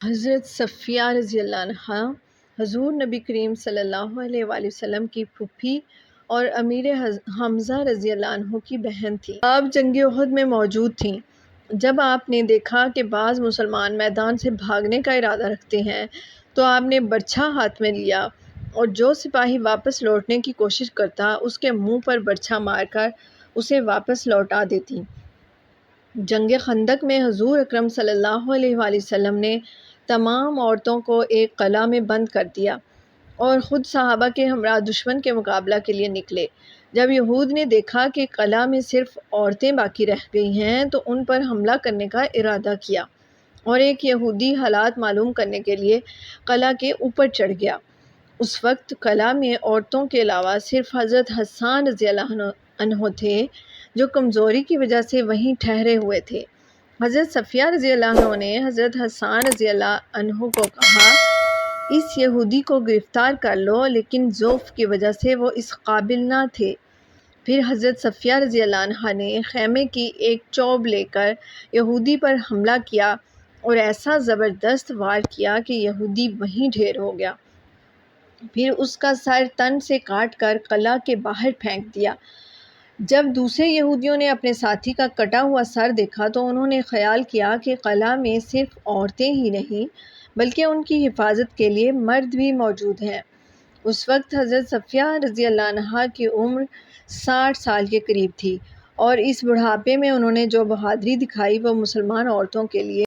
حضرت صفیہ رضی اللہ عنہا حضور نبی کریم صلی اللہ علیہ وآلہ وسلم کی پھوپھی اور امیر حمزہ رضی اللہ عنہ کی بہن تھی۔ آپ جنگ احد میں موجود تھیں۔ جب آپ نے دیکھا کہ بعض مسلمان میدان سے بھاگنے کا ارادہ رکھتے ہیں تو آپ نے برچھا ہاتھ میں لیا اور جو سپاہی واپس لوٹنے کی کوشش کرتا اس کے منہ پر برچھا مار کر اسے واپس لوٹا دیتی۔ جنگ خندق میں حضور اکرم صلی اللہ علیہ وآلہ وسلم نے تمام عورتوں کو ایک قلعہ میں بند کر دیا اور خود صحابہ کے ہمراہ دشمن کے مقابلہ کے لیے نکلے۔ جب یہود نے دیکھا کہ قلعہ میں صرف عورتیں باقی رہ گئی ہیں تو ان پر حملہ کرنے کا ارادہ کیا اور ایک یہودی حالات معلوم کرنے کے لیے قلعہ کے اوپر چڑھ گیا۔ اس وقت قلعہ میں عورتوں کے علاوہ صرف حضرت حسان رضی اللہ عنہ تھے جو کمزوری کی وجہ سے وہیں ٹھہرے ہوئے تھے۔ حضرت صفیہ رضی اللہ عنہ نے حضرت حسان رضی اللہ عنہ کو کہا اس یہودی کو گرفتار کر لو، لیکن ضعف کی وجہ سے وہ اس قابل نہ تھے۔ پھر حضرت صفیہ رضی اللہ عنہا نے خیمے کی ایک چوب لے کر یہودی پر حملہ کیا اور ایسا زبردست وار کیا کہ یہودی وہیں ڈھیر ہو گیا۔ پھر اس کا سر تن سے کاٹ کر قلعہ کے باہر پھینک دیا۔ جب دوسرے یہودیوں نے اپنے ساتھی کا کٹا ہوا سر دیکھا تو انہوں نے خیال کیا کہ قلعہ میں صرف عورتیں ہی نہیں بلکہ ان کی حفاظت کے لیے مرد بھی موجود ہیں۔ اس وقت حضرت صفیہ رضی اللہ عنہا کی عمر 60 سال کے قریب تھی اور اس بڑھاپے میں انہوں نے جو بہادری دکھائی وہ مسلمان عورتوں کے لیے